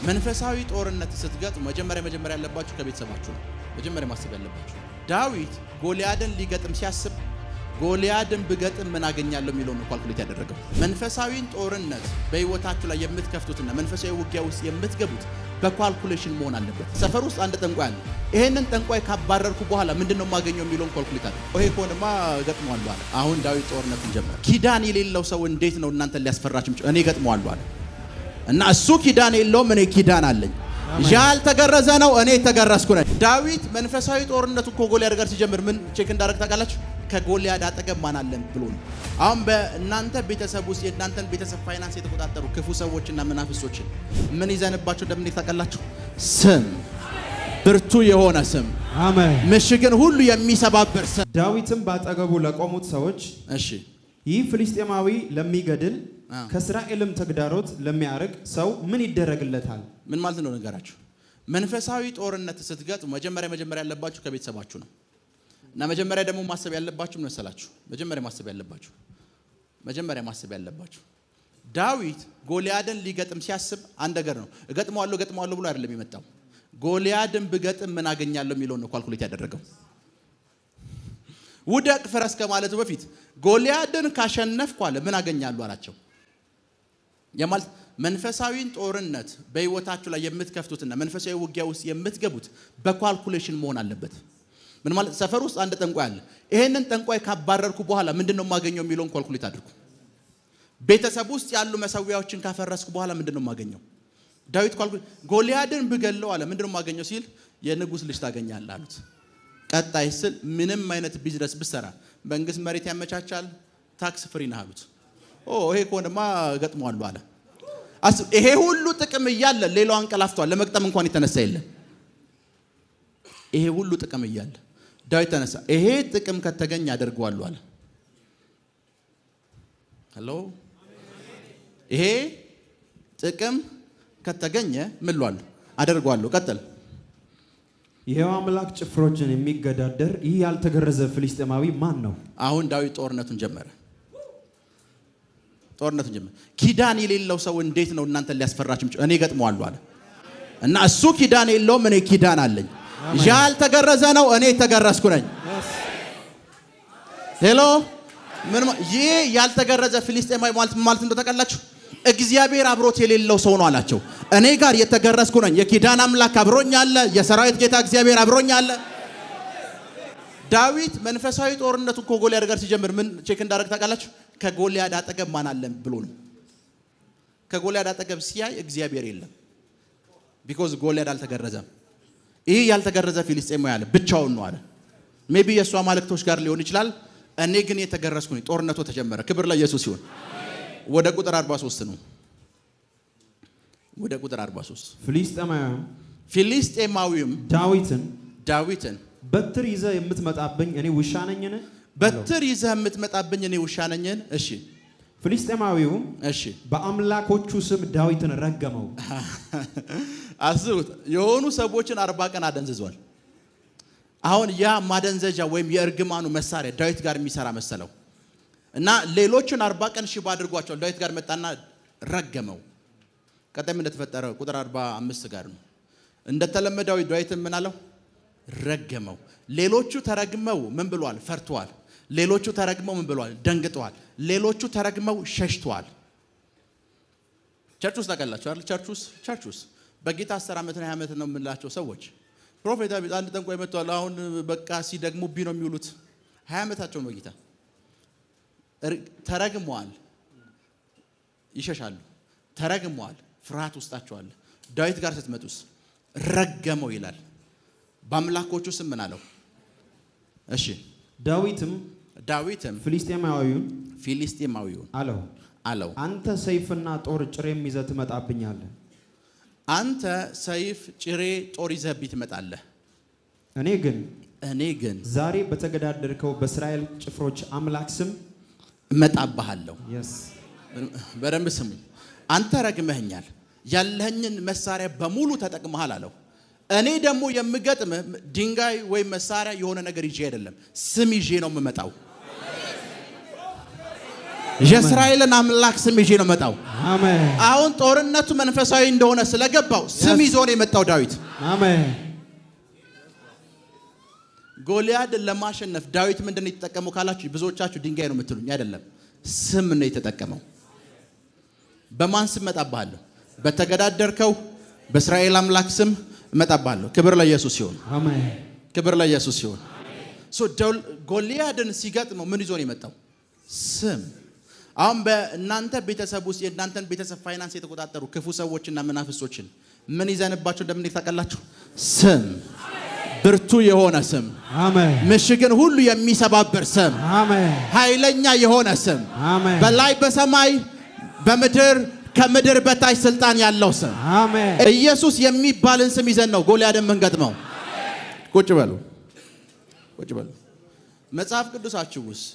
መንፈሳዊ ጦርነት ስትገጥሙ መጀመሪያ ያለባችሁ ከቤተሰባችሁ ነው። መጀመሪያ ማሰብ ያለባችሁ ዳዊት ጎልያድን ሊገጥም ሲያስብ ጎልያድን ብገጥም ምን አገኛለሁ የሚለውን ካልኩሌት ያደረገው። መንፈሳዊን ጦርነት በህይወታችሁ ላይ የምትከፍቱትና መንፈሳዊ ውጊያ ውስጥ የምትገቡት በካልኩሌሽን መሆን አለበት። ሰፈር ውስጥ አንድ ጠንቋይ አለ። ይሄንን ጠንቋይ ካባረርኩ በኋላ ምንድነው ማገኘው የሚለውን ካልኩሌት አለ። ይሄ ኮንማ ገጥሟል አለ። አሁን ዳዊት ጦርነቱን ጀመረ። ኪዳን የሌለው ሰው እንዴት ነው እናንተ ሊያስፈራችሁ? እኔ ገጥሟል አለ እና እሱ ኪዳን የለውም፣ እኔ ኪዳን አለኝ። ያልተገረዘ ነው፣ እኔ ተገረዝኩ ነኝ። ዳዊት መንፈሳዊ ጦርነቱ ከጎልያድ ጋር ሲጀምር ምን ቼክ እንዳደረግ ታውቃላችሁ? ከጎልያድ አጠገብ ማን አለ ብሎ ነው። አሁን በእናንተ ቤተሰብ ውስጥ የእናንተን ቤተሰብ ፋይናንስ የተቆጣጠሩ ክፉ ሰዎችና መናፍስቶችን ምን ይዘንባቸው እንደምን ታውቃላችሁ? ስም፣ ብርቱ የሆነ ስም፣ አሜን፣ ምሽግን ሁሉ የሚሰባብር ስም። ዳዊትም ባጠገቡ ለቆሙት ሰዎች እሺ ይህ ፍልስጤማዊ ለሚገድል ከእስራኤልም ተግዳሮት ለሚያርቅ ሰው ምን ይደረግለታል? ምን ማለት ነው ነገራችሁ? መንፈሳዊ ጦርነት ስትገጥሙ መጀመሪያ ያለባችሁ ከቤተሰባችሁ ነው። እና መጀመሪያ ደግሞ ማሰብ ያለባችሁ ምን መሰላችሁ? መጀመሪያ ማሰብ ያለባችሁ ዳዊት ጎልያድን ሊገጥም ሲያስብ አንድ ነገር ነው። እገጥመዋለሁ ብሎ አይደለም የመጣው። ጎልያድን ብገጥም ምን አገኛለሁ የሚለውን ነው ካልኩሌት ያደረገው። ውደቅ ፍረስ ከማለቱ በፊት ጎልያድን ካሸነፍኩ አለ ምን አገኛለሁ አላቸው። የማለት መንፈሳዊን ጦርነት በህይወታችሁ ላይ የምትከፍቱትና መንፈሳዊ ውጊያ ውስጥ የምትገቡት በካልኩሌሽን መሆን አለበት። ምን ማለት ሰፈር ውስጥ አንድ ጠንቋይ አለ። ይሄንን ጠንቋይ ካባረርኩ በኋላ ምንድነው ማገኘው የሚለውን ካልኩሌት አድርጉ። ቤተሰብ ውስጥ ያሉ መሰዊያዎችን ካፈረስኩ በኋላ ምንድነው ማገኘው? ዳዊት ጎልያድን ብገለው አለ ምንድነው ማገኘው ሲል የንጉስ ልጅ ታገኛለህ አሉት። ቀጣይ ስል ምንም አይነት ቢዝነስ ብሰራ መንግስት መሬት ያመቻቻል፣ ታክስ ፍሪ ነህ አሉት። ይሄ ኮንማ ገጥሟል አለ። ይሄ ሁሉ ጥቅም እያለ ሌላው አንቀላፍቷል፣ ለመቅጠም እንኳን የተነሳ የለም። ይሄ ሁሉ ጥቅም እያለ ዳዊት ተነሳ። ይሄ ጥቅም ከተገኘ አደርገዋለሁ አለ። ሄሎ፣ ይሄ ጥቅም ከተገኘ ምን ልዋለሁ? አደርገዋለሁ። ቀጥል። ይሄው አምላክ ጭፍሮችን የሚገዳደር ይህ ያልተገረዘ ፍልስጤማዊ ማን ነው? አሁን ዳዊት ጦርነቱን ጀመረ። ኪዳን የሌለው ሰው እንዴት ነው እናንተ ሊያስፈራችሁ? እኔ ገጥመዋለሁ አለ እና እሱ ኪዳን የለውም፣ እኔ ኪዳን አለኝ። ያልተገረዘ ነው፣ እኔ ተገረዝኩ ነኝ። ሄሎ፣ ይህ ያልተገረዘ ፍልስጤማዊ ማለት እንደው ታውቃላችሁ? እግዚአብሔር አብሮት የሌለው ሰው ነው አላቸው። እኔ ጋር የተገረዝኩ ነኝ። የኪዳን አምላክ አብሮኛል። የሰራዊት ጌታ እግዚአብሔር አብሮኛል። ዳዊት መንፈሳዊ ጦርነቱ ከጎልያድ ጋር ሲጀምር ምን ቼክ እንዳደረግ ታውቃላችሁ? ከጎልያድ አጠገብ ማን አለ ብሎ ነው። ከጎልያድ አጠገብ ሲያይ እግዚአብሔር የለም። ቢኮዝ ጎልያድ አልተገረዘም። ይህ ያልተገረዘ ፍልስጤማዊ አለ ብቻውን ነው አለ። ሜቢ የእሱ አማልክቶች ጋር ሊሆን ይችላል። እኔ ግን የተገረዝኩ ነኝ። ጦርነቱ ተጀመረ። ክብር ለኢየሱስ ይሁን። ወደ ቁጥር 43 ነው። ወደ ቁጥር 43 ፍልስጤማዊም ዳዊትን በትር ይዘህ የምትመጣብኝ እኔ ውሻ ነኝን? እሺ። ፍልስጤማዊው እሺ በአምላኮቹ ስም ዳዊትን ረገመው። አስቡት፣ የሆኑ ሰዎችን 40 ቀን አደንዝዟል። አሁን ያ ማደንዘጃ ወይም የእርግማኑ መሳሪያ ዳዊት ጋር የሚሰራ መሰለው እና ሌሎችን 40 ቀን ሽባ አድርጓቸዋል። ዳዊት ጋር መጣና ረገመው። ቀጣይም እንደተፈጠረ ቁጥር 45 ጋር ነው። እንደተለመደው ዳዊትን ምን አለው? ረገመው። ሌሎቹ ተረግመው ምን ብለዋል? ፈርተዋል። ሌሎቹ ተረግመው ምን ብለዋል? ደንግጠዋል። ሌሎቹ ተረግመው ሸሽተዋል። ቸርች ውስጥ ታውቃላችሁ አይደል? ቸርች ውስጥ በጌታ 10 ዓመት እና 20 ዓመት ነው የምንላቸው ሰዎች ፕሮፌት ዳዊት አንድ ጠንቋይ መጥቷል። አሁን በቃ ሲደግሙብኝ ነው የሚውሉት። 20 ዓመታቸው ነው ጌታ። ተረግመዋል፣ ይሸሻሉ። ተረግመዋል፣ ፍርሃት ውስጣቸው አለ። ዳዊት ጋር ስትመጡስ ረገመው ይላል። በአምላኮቹ ስም ምን አለው? እሺ። ዳዊትም ፍልስጤማዊውን አለው አንተ ሰይፍና ጦር ጭሬም ይዘህ ትመጣብኛለህ። አንተ ሰይፍ፣ ጭሬ፣ ጦር ይዘህብኝ ትመጣለህ። እኔ ግን ዛሬ በተገዳደርከው በእስራኤል ጭፍሮች አምላክ ስም እመጣብሃለሁ። በደንብ ስሙ። አንተ ረግመኸኛል፣ ያለህኝን መሳሪያ በሙሉ ተጠቅመሃል አለው። እኔ ደግሞ የምገጥም ድንጋይ ወይም መሳሪያ የሆነ ነገር ይዤ አይደለም፣ ስም ይዤ ነው የምመጣው። የእስራኤልን አምላክ ስም ይዤ ነው መጣው። አሜን። አሁን ጦርነቱ መንፈሳዊ እንደሆነ ስለገባው ስም ይዞ ነው የመጣው ዳዊት። አሜን። ጎልያድን ለማሸነፍ ዳዊት ምንድነው የተጠቀመው ካላችሁ ብዙዎቻችሁ ድንጋይ ነው የምትሉኝ። አይደለም፣ ስም ነው የተጠቀመው። በማን ስም መጣባለሁ? በተገዳደርከው በእስራኤል አምላክ ስም መጣባለሁ። ክብር ለኢየሱስ ይሁን። አሜን። ክብር ለኢየሱስ ይሁን። ጎልያድን ሲገጥመው ምን ይዞ ነው የመጣው? ስም። አሁን በእናንተ ቤተሰብ ውስጥ የእናንተን ቤተሰብ ፋይናንስ የተቆጣጠሩ ክፉ ሰዎችና መናፍስቶችን ምን ይዘንባቸው እንደምን ታውቃላችሁ? ስም። ብርቱ የሆነ ስም። አሜን። ምሽግን ሁሉ የሚሰባብር ስም። አሜን። ኃይለኛ የሆነ ስም። አሜን። በላይ በሰማይ በምድር ከምድር በታች ስልጣን ያለው ስም። አሜን። ኢየሱስ የሚባልን ስም ይዘን ነው ጎልያድን የምንገጥመው። ቁጭ በሉ፣ ቁጭ በሉ። መጽሐፍ ቅዱሳችሁ ውስጥ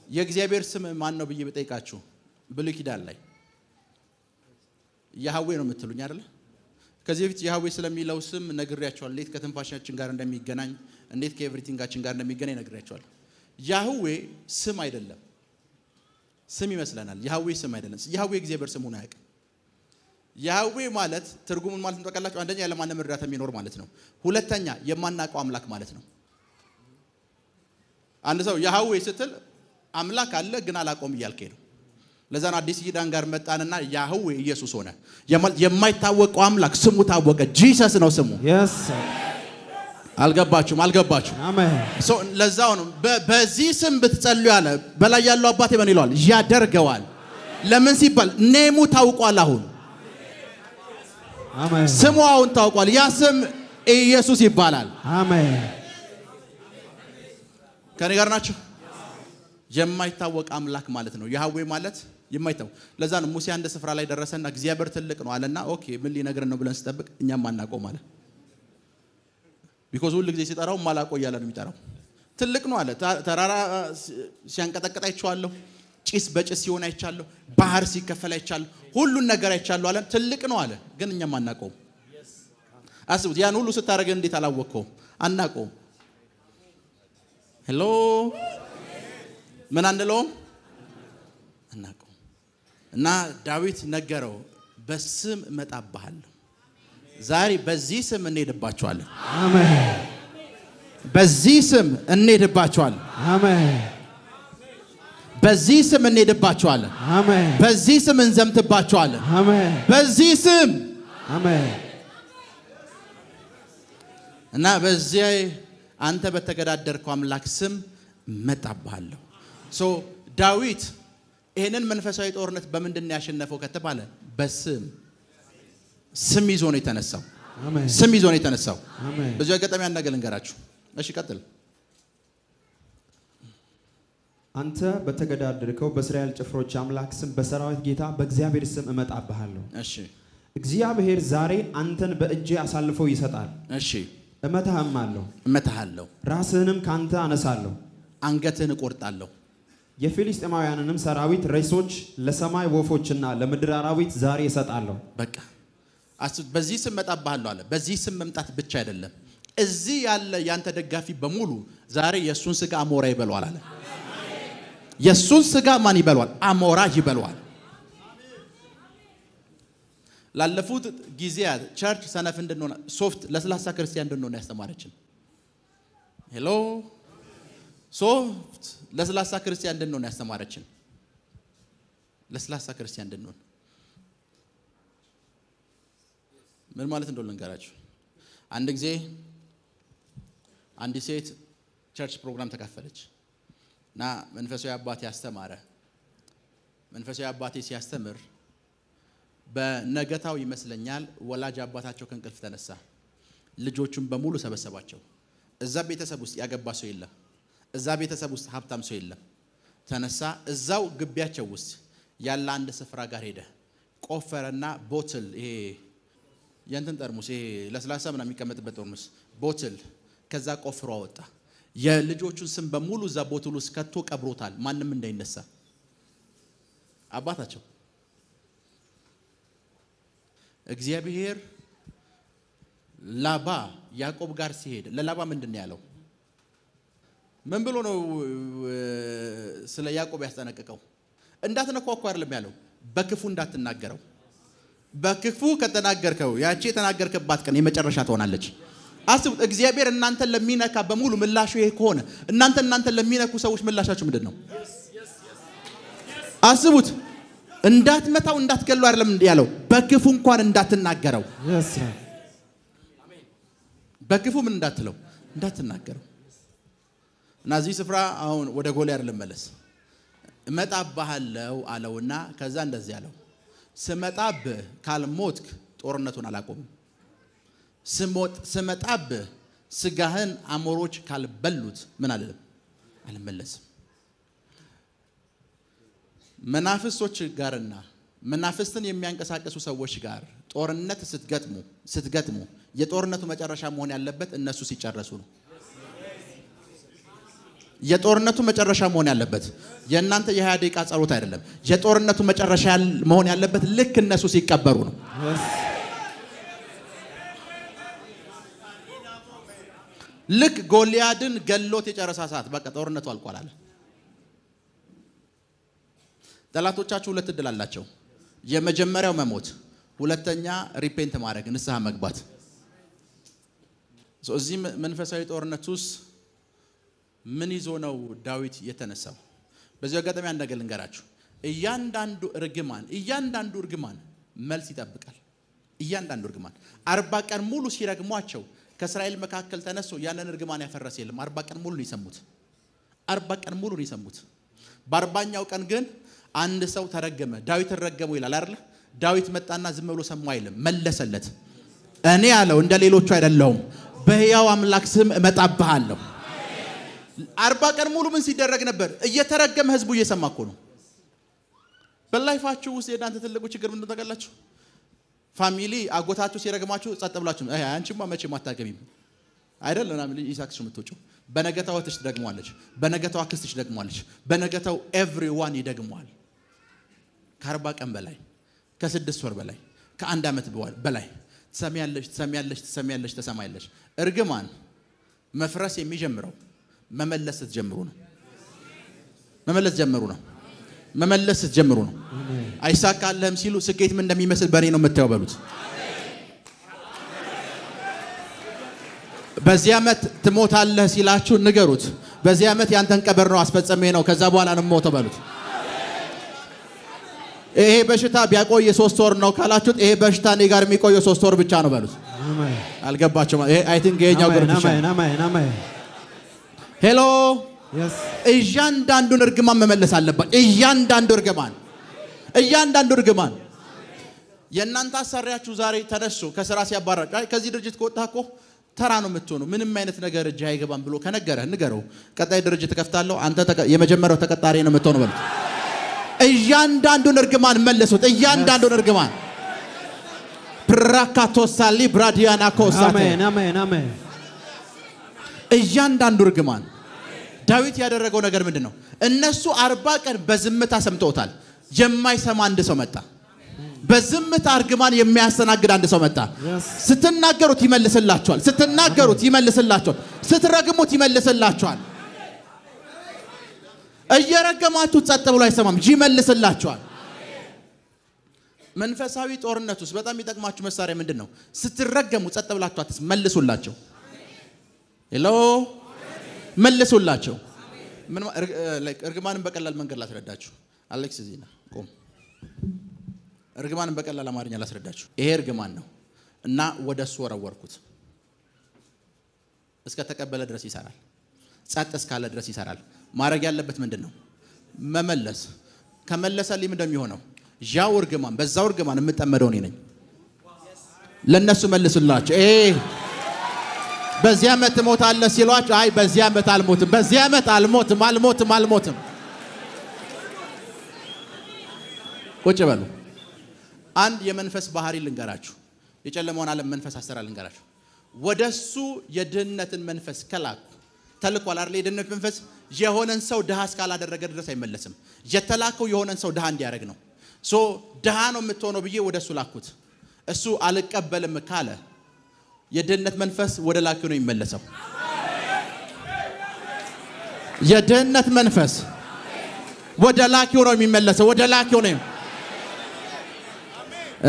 የእግዚአብሔር ስም ማን ነው ብዬ በጠይቃችሁ ብሉይ ኪዳን ላይ ያህዌ ነው የምትሉኝ አይደል? ከዚህ በፊት ያህዌ ስለሚለው ስም ነግሬያችኋለሁ። እንዴት ከትንፋሻችን ጋር እንደሚገናኝ፣ እንዴት ከኤቭሪቲንጋችን ጋር እንደሚገናኝ ነግሬያችኋለሁ። ያህዌ ስም አይደለም። ስም ይመስለናል። ያህዌ ስም አይደለም። ያህዌ እግዚአብሔር ስም ሆኖ አያውቅም። ያህዌ ማለት ትርጉሙን ማለት እንጠቃላችሁ። አንደኛ ያለማንም እርዳታ የሚኖር ማለት ነው። ሁለተኛ የማናውቀው አምላክ ማለት ነው። አንድ ሰው ያህዌ ስትል አምላክ አለ ግን አላቆም እያልከኝ ነው። ለዛ ነው አዲስ ኪዳን ጋር መጣንና ያህዌ ኢየሱስ ሆነ። የማይታወቀው አምላክ ስሙ ታወቀ። ጂሰስ ነው ስሙ። yes አልገባችሁም? አሜን። ለዛው ነው በዚህ ስም ብትጸልዩ ያለ በላይ ያለው አባቴ ምን ይለዋል? ያደርገዋል። ለምን ሲባል ኔሙ ታውቋል። አሁን አሜን። ስሙ አሁን ታውቋል። ያ ስም ኢየሱስ ይባላል። አሜን። ከኔ ጋር ናችሁ? የማይታወቅ አምላክ ማለት ነው ያህዌ ማለት የማይታወቅ። ለዛ ነው ሙሴ አንድ ስፍራ ላይ ደረሰና እግዚአብሔር ትልቅ ነው አለና ኦኬ ምን ሊነግረን ነው ብለን ስጠብቅ እኛም አናውቀው ማለት ቢኮዝ ሁሉ ጊዜ ሲጠራው ማላቆ እያለ ነው የሚጠራው። ትልቅ ነው አለ። ተራራ ሲያንቀጠቅጥ አይቻለሁ፣ ጭስ በጭስ ሲሆን አይቻለሁ፣ ባህር ሲከፈል አይቻለሁ፣ ሁሉን ነገር አይቻለሁ አለ። ትልቅ ነው አለ፣ ግን እኛም አናውቀውም። አስቡት፣ ያን ሁሉ ስታደርግ እንዴት አላወቅከውም? አናውቀውም። ሄሎ ምን አንለውም? አናውቀውም። እና ዳዊት ነገረው፣ በስም እመጣብሃለሁ። ዛሬ በዚህ ስም እንሄድባቸዋለን። አሜን። በዚህ ስም እንሄድባቸዋለን። አሜን። በዚህ ስም እንሄድባቸዋለን። አሜን። በዚህ ስም እንዘምትባቸዋለን። አሜን። በዚህ ስም አሜን። እና በዚህ አንተ በተገዳደርከው አምላክ ስም እመጣብሃለሁ። ዳዊት ይሄንን መንፈሳዊ ጦርነት በምንድን ነው ያሸነፈው ከተባለ በስም ስም ይዞ ነው የተነሳው። አሜን። ስም ይዞ ነው የተነሳው። አሜን። በዚህ አጋጣሚ አንድ ነገር ልንገራችሁ። እሺ ቀጥል። አንተ በተገዳደርከው በእስራኤል ጭፍሮች አምላክ ስም በሰራዊት ጌታ በእግዚአብሔር ስም እመጣብሃለሁ። እሺ እግዚአብሔር ዛሬ አንተን በእጄ አሳልፎ ይሰጣል። እሺ እመታሃለሁ፣ ራስህንም ካንተ አነሳለሁ፣ አንገትህን እቆርጣለሁ። የፊልስጤማውያንንም ሰራዊት ሬሶች ለሰማይ ወፎችና ለምድር አራዊት ዛሬ እሰጣለሁ። በቃ በዚህ ስም እመጣብሃለሁ አለ። በዚህ ስም መምጣት ብቻ አይደለም፣ እዚህ ያለ ያንተ ደጋፊ በሙሉ ዛሬ የሱን ስጋ አሞራ ይበለዋል አለ። የሱን ስጋ ማን ይበለዋል? አሞራ ይበለዋል። ላለፉት ጊዜያት ቸርች ሰነፍ እንድንሆን ሶፍት ለስላሳ ክርስቲያን እንድንሆን ያስተማረችን። ሄሎ ሶፍት ለስላሳ ክርስቲያን እንድንሆን ያስተማረችን። ለስላሳ ክርስቲያን እንድንሆን ምን ማለት እንደሆነ ልንገራችሁ። አንድ ጊዜ አንዲት ሴት ቸርች ፕሮግራም ተካፈለች እና መንፈሳዊ አባቴ አስተማረ። መንፈሳዊ አባቴ ሲያስተምር በነገታው ይመስለኛል ወላጅ አባታቸው ከእንቅልፍ ተነሳ። ልጆቹን በሙሉ ሰበሰባቸው። እዛ ቤተሰብ ውስጥ ያገባ ሰው የለም። እዛ ቤተሰብ ውስጥ ሀብታም ሰው የለም። ተነሳ፣ እዛው ግቢያቸው ውስጥ ያለ አንድ ስፍራ ጋር ሄደ። ቆፈረና ቦትል፣ ይሄ የእንትን ጠርሙስ፣ ይሄ ለስላሳ ምናምን የሚቀመጥበት ጠርሙስ ቦትል፣ ከዛ ቆፍሮ አወጣ። የልጆቹን ስም በሙሉ እዛ ቦትል ውስጥ ከቶ ቀብሮታል፣ ማንም እንዳይነሳ። አባታቸው እግዚአብሔር ላባ ያዕቆብ ጋር ሲሄድ ለላባ ምንድን ነው ያለው? ምን ብሎ ነው ስለ ያዕቆብ ያስጠነቀቀው? እንዳትነካው እኮ አይደለም ያለው፣ በክፉ እንዳትናገረው። በክፉ ከተናገርከው ያቺ የተናገርከባት ቀን የመጨረሻ ትሆናለች። አስቡት፣ እግዚአብሔር እናንተን ለሚነካ በሙሉ ምላሹ ይሄ ከሆነ እናንተን ለሚነኩ ሰዎች ምላሻችሁ ምንድን ነው? አስቡት፣ እንዳትመታው እንዳትገለው አይደለም ያለው፣ በክፉ እንኳን እንዳትናገረው። በክፉ ምን እንዳትለው እንዳትናገረው። እና እዚህ ስፍራ አሁን ወደ ጎልያድ ልመለስ። እመጣብሃለሁ አለውና ከዛ እንደዚህ አለው፣ ስመጣብህ ካልሞትክ ጦርነቱን አላቆምም። ስመጣብህ ስጋህን አሞሮች ካልበሉት ምን አልልም አልመለስም። መናፍስቶች ጋርና መናፍስትን የሚያንቀሳቀሱ ሰዎች ጋር ጦርነት ስትገጥሙ የጦርነቱ መጨረሻ መሆን ያለበት እነሱ ሲጨረሱ ነው። የጦርነቱ መጨረሻ መሆን ያለበት የእናንተ የ20 ደቂቃ ጸሎት አይደለም። የጦርነቱ መጨረሻ መሆን ያለበት ልክ እነሱ ሲቀበሩ ነው። ልክ ጎልያድን ገሎት የጨረሳ ሰዓት በቃ ጦርነቱ አልቋል አለ። ጠላቶቻችሁ ሁለት እድል አላቸው። የመጀመሪያው መሞት፣ ሁለተኛ ሪፔንት ማድረግ ንስሐ መግባት። እዚህ መንፈሳዊ ጦርነት ውስጥ ምን ይዞ ነው ዳዊት የተነሳው? በዚህ አጋጣሚ አንድ ነገር ልንገራችሁ። እያንዳንዱ እርግማን መልስ ይጠብቃል። እያንዳንዱ እርግማን 40 ቀን ሙሉ ሲረግሟቸው ከእስራኤል መካከል ተነስቶ ያንን እርግማን ያፈረሰ የለም። 40 ቀን ሙሉ ነው የሰሙት። 40 ቀን ሙሉ ነው የሰሙት። በ40ኛው ቀን ግን አንድ ሰው ተረገመ። ዳዊት ረገመው ይላል አይደል? ዳዊት መጣና ዝም ብሎ ሰማው አይልም፣ መለሰለት። እኔ ያለው እንደ ሌሎቹ አይደለሁም፣ በሕያው አምላክ ስም እመጣብሃለሁ። 40 ቀን ሙሉ ምን ሲደረግ ነበር? እየተረገመ ህዝቡ እየሰማ እኮ ነው። በላይፋችሁ ውስጥ የእናንተ ትልቁ ችግር ምንድነው ታውቃላችሁ? ፋሚሊ አጎታችሁ ሲረግማችሁ ጸጥ ብላችሁ አንቺማ መቼም አታገቢም አይደል? እና ይሳክሽ የምትወጪው በነገታው እህትሽ ደግሟለች፣ በነገታው አክስትሽ ደግሟለች፣ በነገታው ኤቭሪዋን ይደግሟል። ከ40 ቀን በላይ ከ6 ወር በላይ ከ1 ዓመት በላይ ትሰሚያለሽ። እርግማን መፍረስ የሚጀምረው መመለስ ስትጀምሩ ነው። አይሳካልህም ሲሉ ስኬት ምን እንደሚመስል በእኔ ነው የምታየው በሉት። በዚህ ዓመት ትሞታለህ ሲላችሁ ንገሩት። በዚህ ዓመት ያንተን ቀበር ነው አስፈጸሜ ነው ከዛ በኋላ ነው ሞተው በሉት። ይሄ በሽታ ቢያቆይ 3 ወር ነው ካላችሁት ይሄ በሽታ እኔ ጋር የሚቆየው 3 ወር ብቻ ነው በሉት። አልገባችሁም? አይ ቲንክ የኛው ግሩፕ ሄሎ እያንዳንዱን እርግማን መመለስ አለባት። እያንዳንዱ እርግማን የእናንተ አሰሪያችሁ ዛሬ ተነሱ ከስራ ሲያባራጭ ከዚህ ድርጅት ከወጣህ እኮ ተራ ነው የምትሆነው፣ ምንም አይነት ነገር እጅ አይገባም ብሎ ከነገረህ ንገረው። ቀጣይ ድርጅት ከፍታለሁ አንተ የመጀመሪያው ተቀጣሪ ነው የምትሆነው በሉት። እያንዳንዱን እርግማን መለሱት። እያንዳንዱን እርግማን ፕራካቶሳሊ ብራዲያና ኮሳተ አሜን። እያንዳንዱ እርግማን ዳዊት ያደረገው ነገር ምንድነው? እነሱ 40 ቀን በዝምታ ሰምተውታል። የማይሰማ አንድ ሰው መጣ። በዝምታ እርግማን የሚያስተናግድ አንድ ሰው መጣ። ስትናገሩት ይመልስላችኋል። ስትረግሙት ይመልስላችኋል። እየረገማችሁ ጸጥ ብሎ አይሰማም፣ ይመልስላችኋል። መንፈሳዊ ጦርነት ውስጥ በጣም የሚጠቅማችሁ መሳሪያ ምንድነው? ስትረገሙ ጸጥ ብላችሁ መልሱላቸው። ሄሎ መልሱላቸው። ምን እርግማንን በቀላል መንገድ ላስረዳችሁ። አሌክስ ዚና ቆም። እርግማንን በቀላል አማርኛ ላስረዳችሁ። ይሄ እርግማን ነው እና ወደሱ ወረወርኩት። እስከ ተቀበለ ድረስ ይሰራል። ጸጥ እስካለ ድረስ ይሰራል። ማድረግ ያለበት ምንድነው? መመለስ። ከመለሰልኝ እንደሚሆነው ያው እርግማን በዛው እርግማን የምጠመደው እኔ ነኝ። ለነሱ መልሱላቸው። በዚህ ዓመት ትሞታለህ ሲሏችሁ አይ በዚህ ዓመት አልሞትም፣ በዚህ ዓመት አልሞትም። ቁጭ በሉ። አንድ የመንፈስ ባህሪ ልንገራችሁ። የጨለማውን ዓለም መንፈስ አሰራር ልንገራችሁ። ወደሱ የድህነትን መንፈስ ከላኩ ተልኳል አይደል? የድህነት መንፈስ የሆነን ሰው ድሃ እስካላደረገ ድረስ አይመለስም። የተላከው የሆነን ሰው ድሃ እንዲያደርግ ነው። ድሃ ነው የምትሆነው ብዬ ወደሱ ላኩት። እሱ አልቀበልም ካለ የድህነት መንፈስ ወደ ላኪው ነው የሚመለሰው። የድህነት መንፈስ ወደ ላኪው ነው የሚመለሰው። ወደ ላኪው ነው።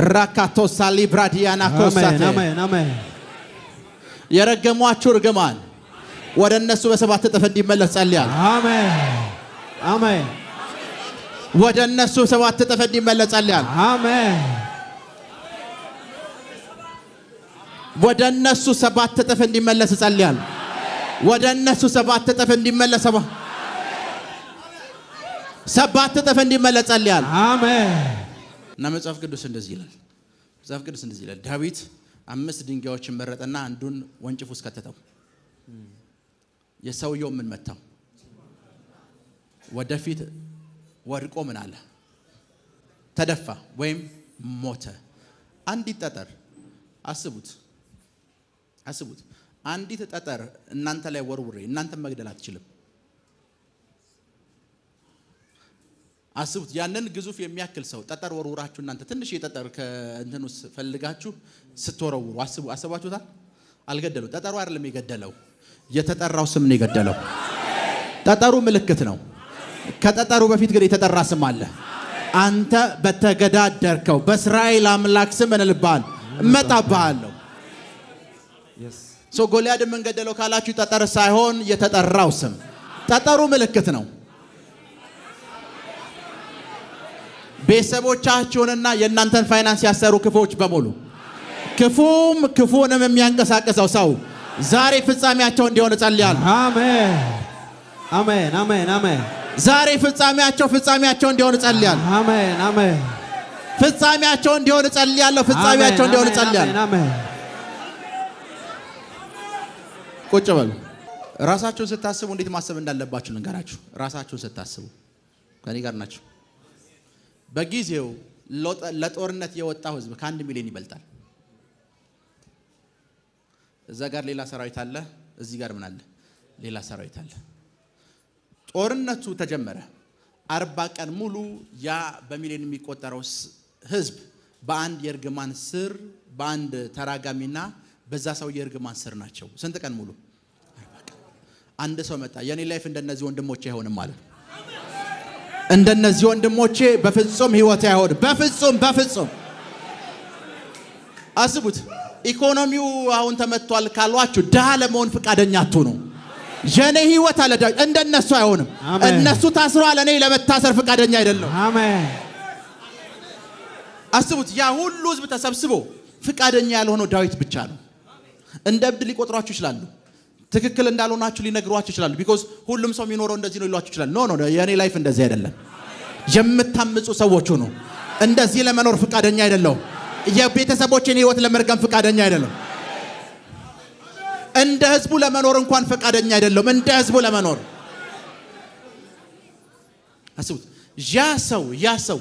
ራካቶ ሳሊብራዲያና ኮሳቴ አሜን። የረገሟችሁ ርግማን ወደ እነሱ በሰባት እጥፍ እንዲመለስ ጸልያለሁ። አሜን። ወደ እነሱ ሰባት እጥፍ እንዲመለስ ጸልያለሁ። አሜን። ወደ እነሱ ሰባት እጥፍ እንዲመለስ ጸልያለሁ። ወደ እነሱ ሰባት እጥፍ እንዲመለስ ሰባት እጥፍ እንዲመለስ ጸልያለሁ። አሜን። እና መጽሐፍ ቅዱስ እንደዚህ ይላል። ዳዊት 5 ድንጋዮችን መረጠና አንዱን ወንጭፍ ውስጥ ከተተው። የሰውየው ምን መታው? ወደፊት ወድቆ ምን አለ? ተደፋ ወይም ሞተ። አንዲት ጠጠር አስቡት። አንዲት ጠጠር እናንተ ላይ ወርውሬ እናንተ መግደል አትችልም። አስቡት። ያንን ግዙፍ የሚያክል ሰው ጠጠር ወርውራችሁ እናንተ ትንሽ የጠጠር ከእንትኑስ ፈልጋችሁ ስትወረውሩ አስባችሁታል? አልገደለው። ጠጠሩ አይደለም የገደለው፣ የተጠራው ስም ነው የገደለው። ጠጠሩ ምልክት ነው። ከጠጠሩ በፊት ግን የተጠራ ስም አለ። አንተ በተገዳደርከው በእስራኤል አምላክ ስም እንልብሃል፣ እመጣብሃለሁ። ጎልያድ ምን ገደለው ካላችሁ ጠጠር ሳይሆን የተጠራው ስም። ጠጠሩ ምልክት ነው። ቤተሰቦቻችሁንና የእናንተን ፋይናንስ ያሰሩ ክፉዎች በሙሉ ክፉንም የሚያንቀሳቅሰው ሰው ዛሬ ፍጻሜያቸው እንዲሆን ጸልያለሁ። አሜን። ዛሬ ፍጻሜያቸው እንዲሆን ጸልያለሁ። አሜን። ፍጻሜያቸው እንዲሆን ጸልያለሁ። ፍጻሜያቸው እንዲሆን ጸልያለሁ። ቁጭ በሉ። ራሳችሁን ስታስቡ እንዴት ማሰብ እንዳለባችሁ ልንገራችሁ። ራሳችሁን ስታስቡ ከኔ ጋር ናችሁ። በጊዜው ለጦርነት የወጣው ህዝብ ከ1 ሚሊዮን ይበልጣል። እዛ ጋር ሌላ ሰራዊት አለ፣ እዚህ ጋር ምን አለ? ሌላ ሰራዊት አለ። ጦርነቱ ተጀመረ። 40 ቀን ሙሉ ያ በሚሊዮን የሚቆጠረው ህዝብ በአንድ የእርግማን ስር፣ በአንድ ተራጋሚና በዛ ሰው የእርግማን ስር ናቸው። ስንት ቀን ሙሉ? 40 ቀን። አንድ ሰው መጣ፣ የኔ ላይፍ እንደነዚህ ወንድሞቼ አይሆንም ማለት። እንደነዚህ ወንድሞቼ በፍጹም ህይወት አይሆንም። በፍጹም አስቡት። ኢኮኖሚው አሁን ተመቷል ካሏችሁ ድሃ ለመሆን ፈቃደኛ አትሁኑ። የኔ ህይወት አለ ዳዊት እንደነሱ አይሆንም። እነሱ ታስረዋል፣ እኔ ለመታሰር ፈቃደኛ አይደለም። አሜን። አስቡት። ያ ሁሉ ህዝብ ተሰብስቦ ፈቃደኛ ያልሆነው ዳዊት ብቻ ነው። እንደ እብድ ሊቆጥሯችሁ ይችላሉ። ትክክል እንዳልሆናችሁ ሊነግሯችሁ ይችላሉ። ቢኮዝ ሁሉም ሰው የሚኖረው እንደዚህ ነው ይሏችሁ ይችላል። ኖ የኔ ላይፍ እንደዚህ አይደለም። የምታምጹ ሰዎች ሁኑ። እንደዚህ ለመኖር ፈቃደኛ አይደለሁም። የቤተሰቦቼን ህይወት ለመርገም ፈቃደኛ አይደለሁም። እንደ ህዝቡ ለመኖር እንኳን ፈቃደኛ አይደለሁም። እንደ ህዝቡ ለመኖር አስቡት። ያ ሰው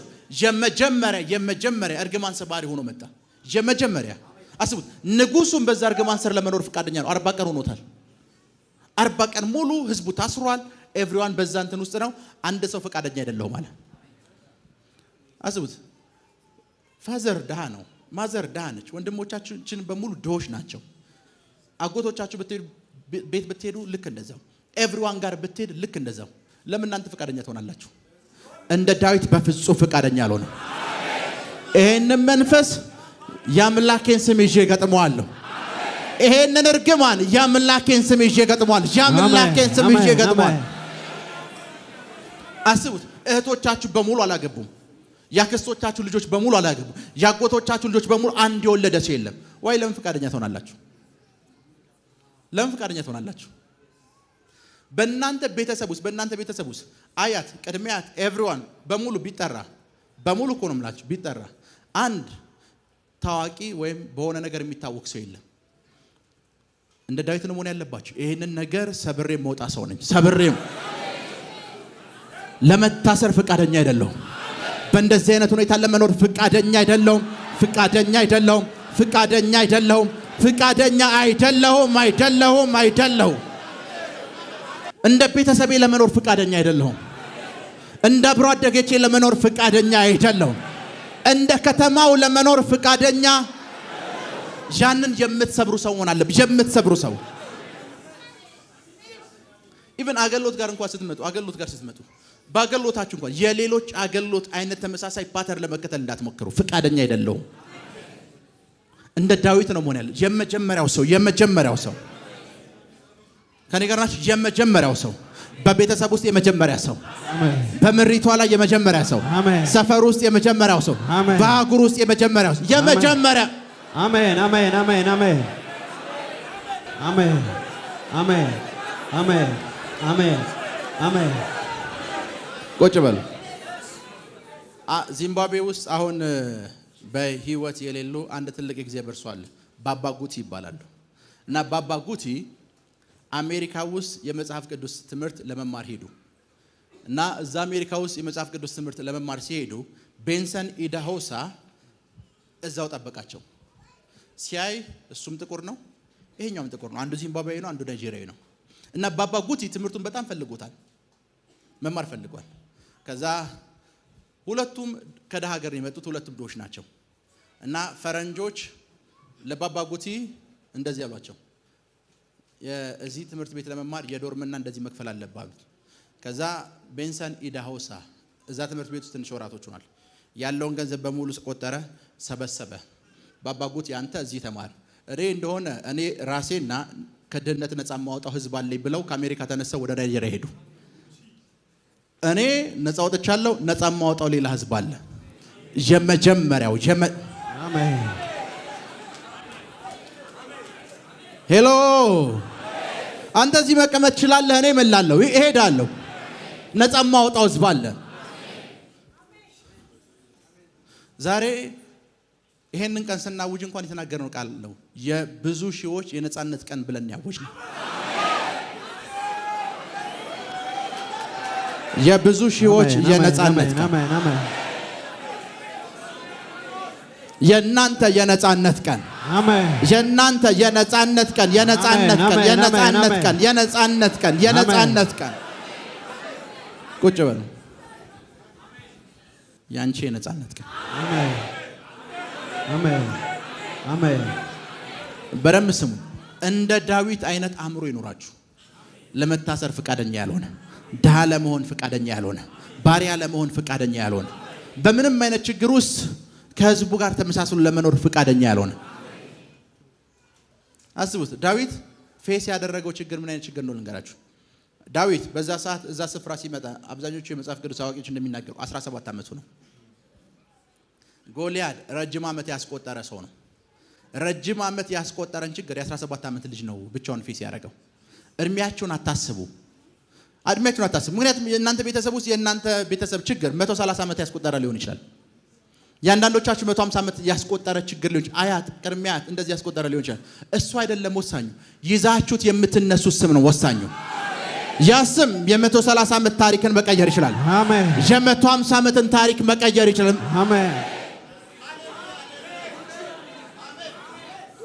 የመጀመሪያ እርግማን ሰባሪ ሆኖ መጣ። የመጀመሪያ አስቡት። ንጉሱም በዛ እርግማን ስር ለመኖር ፈቃደኛ ነው። 40 ቀን ሆኖታል። 40 ቀን ሙሉ ህዝቡ ታስሯል። ኤቭሪዋን በዛ እንትን ውስጥ ነው። አንድ ሰው ፈቃደኛ አይደለሁም አለ። አስቡት። ፋዘር ድሃ ነው፣ ማዘር ድሃ ነች። ወንድሞቻችን በሙሉ ድሆች ናቸው። አጎቶቻችሁ ቤት ብትሄዱ ልክ እንደዛው፣ ኤቭሪዋን ጋር ብትሄድ ልክ እንደዛው። ለምን እናንተ ፈቃደኛ ትሆናላችሁ? እንደ ዳዊት በፍጹም ፈቃደኛ አልሆነም። ይሄንን መንፈስ ያምላኬን ስም ይዤ ገጥመዋለሁ። ይሄንን እርግማን ያምላኬን ስም ይዤ ገጥመዋለሁ። ያምላኬን ስም ይዤ ገጥመዋለሁ። አስቡት። እህቶቻችሁ በሙሉ አላገቡም። ያክስቶቻችሁ ልጆች በሙሉ አላገቡ። ያጎቶቻችሁ ልጆች በሙሉ አንድ የወለደ ሰው የለም ወይ? ለምን ፈቃደኛ ትሆናላችሁ? ለምን ፈቃደኛ ትሆናላችሁ? በእናንተ ቤተሰብ ውስጥ አያት፣ ቅድሚያት፣ ኤቭሪዋን በሙሉ ቢጠራ በሙሉ እኮ ነው የምላችሁ ቢጠራ አንድ ታዋቂ ወይም በሆነ ነገር የሚታወቅ ሰው የለም። እንደ ዳዊት ነው መሆን ያለባችሁ። ይሄንን ነገር ሰብሬ መውጣ ሰው ነኝ። ሰብሬም ለመታሰር ፈቃደኛ አይደለሁም። በእንደዚህ አይነት ሁኔታ ለመኖር ፈቃደኛ አይደለሁም። ፈቃደኛ አይደለሁም። እንደ ቤተሰቤ ለመኖር ፈቃደኛ አይደለሁም። እንደ አብሮ አደጌቼ ለመኖር ፈቃደኛ አይደለሁም። እንደ ከተማው ለመኖር ፈቃደኛ ያንን የምትሰብሩ ሰው ሆነ አለ። የምትሰብሩ ሰው ኢቭን አገልግሎት ጋር ስትመጡ ባገሎታችሁ እንኳን የሌሎች አገሎት አይነት ተመሳሳይ ፓተርን ለመከተል እንዳትሞክሩ። ፍቃደኛ አይደለሁም። እንደ ዳዊት ነው መሆን ያለው። የመጀመሪያው ሰው ከኔ ጋር ናችሁ። የመጀመሪያው ሰው በቤተሰብ ውስጥ የመጀመሪያ ሰው፣ በምሪቷ ላይ የመጀመሪያ ሰው፣ ሰፈር ውስጥ የመጀመሪያው ሰው፣ በአህጉር ውስጥ የመጀመሪያው ሰው፣ የመጀመሪያ። አሜን አሜን አሜን አሜን አሜን አሜን አሜን አሜን አሜን። ቁጭ በሉ። ዚምባብዌ ውስጥ አሁን በህይወት የሌሉ አንድ ትልቅ እግዚአብሔር ሰው አለ። ባባ ጉቲ ይባላሉ። እና ባባ ጉቲ አሜሪካ ውስጥ የመጽሐፍ ቅዱስ ትምህርት ለመማር ሄዱ። እና እዛ አሜሪካ ውስጥ የመጽሐፍ ቅዱስ ትምህርት ለመማር ሲሄዱ ቤንሰን ኢዳሆሳ እዛው ጠበቃቸው። ሲያይ እሱም ጥቁር ነው፣ ይሄኛውም ጥቁር ነው። አንዱ ዚምባብዌ ነው፣ አንዱ ናይጄሪያዊ ነው። እና ባባ ጉቲ ትምህርቱን በጣም ፈልጎታል፣ መማር ፈልጓል። ከዛ ሁለቱም ከደሃ ሀገር የመጡት ሁለቱም ድሆች ናቸው። እና ፈረንጆች ለባባ ጉቲ እንደዚህ ያሏቸው፣ የዚህ ትምህርት ቤት ለመማር የዶርምና እንደዚህ መክፈል አለብህ አሉት። ከዛ ቤንሰን ኢዳሆሳ እዛ ትምህርት ቤት ውስጥ ትንሽ ወራቶች ሆኗል። ያለውን ገንዘብ በሙሉ ቆጠረ፣ ሰበሰበ። ባባ ጉቲ አንተ እዚህ ተማር፣ እኔ እንደሆነ እኔ ራሴና ከድህነት ነፃ ማውጣው ህዝብ አለኝ ብለው ከአሜሪካ ተነስተው ወደ ናይጄሪያ ሄዱ። እኔ ነፃ ወጥቻለሁ፣ ነፃ ማውጣው ሌላ ህዝብ አለ። የመጀመሪያው አሜን። ሄሎ አንተ እዚህ መቀመጥ ትችላለህ፣ እኔ እመላለሁ፣ እሄዳለሁ። ነፃ ማውጣው ህዝብ አለ። ዛሬ ይሄንን ቀን ስናውጅ እንኳን የተናገርነው ቃል ነው። የብዙ ሺዎች የነፃነት ቀን ብለን ያውጅ ነው። የብዙ ሺዎች የነፃነት ቀን፣ የናንተ የነፃነት ቀን፣ የናንተ የነፃነት ቀን፣ የነፃነት ቀን፣ የነፃነት ቀን፣ የነፃነት ቀን፣ የነፃነት ቀን። ቁጭ በሉ። ያንቺ የነፃነት ቀን። አሜን አሜን አሜን። በደምብ ስሙ። እንደ ዳዊት አይነት አእምሮ ይኖራችሁ። ለመታሰር ፍቃደኛ ያልሆነ፣ ድሃ ለመሆን ፍቃደኛ ያልሆነ፣ ባሪያ ለመሆን ፍቃደኛ ያልሆነ፣ በምንም አይነት ችግር ውስጥ ከህዝቡ ጋር ተመሳስሎ ለመኖር ፍቃደኛ ያልሆነ። አስቡት፣ ዳዊት ፌስ ያደረገው ችግር ምን አይነት ችግር ነው ልንገራችሁ። ዳዊት በዛ ሰዓት እዛ ስፍራ ሲመጣ አብዛኞቹ የመጽሐፍ ቅዱስ አዋቂዎች እንደሚናገሩ 17 ዓመቱ ነው። ጎልያድ ረጅም ዓመት ያስቆጠረ ሰው ነው። ረጅም ዓመት ያስቆጠረን ችግር የ17 ዓመት ልጅ ነው ብቻውን ፌስ ያደረገው። እድሜያችሁን አታስቡ፣ እድሜያችሁን አታስቡ። ምክንያቱም የእናንተ ቤተሰብ ውስጥ የእናንተ ቤተሰብ ችግር 130 ዓመት ያስቆጠረ ሊሆን ይችላል። ያንዳንዶቻችሁ 150 ዓመት ያስቆጠረ ችግር ሊሆን ይችላል። አያት ቅድሚያት እንደዚህ ያስቆጠረ ሊሆን ይችላል። እሱ አይደለም ወሳኙ፣ ይዛችሁት የምትነሱት ስም ነው ወሳኙ። ያ ስም የ130 ዓመት ታሪክን መቀየር ይችላል። አሜን። የ150 ዓመትን ታሪክ መቀየር ይችላል። አሜን።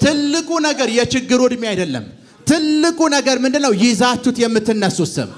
ትልቁ ነገር የችግሩ እድሜ አይደለም። ትልቁ ነገር ምንድነው? ይዛችሁት የምትነሱት ስም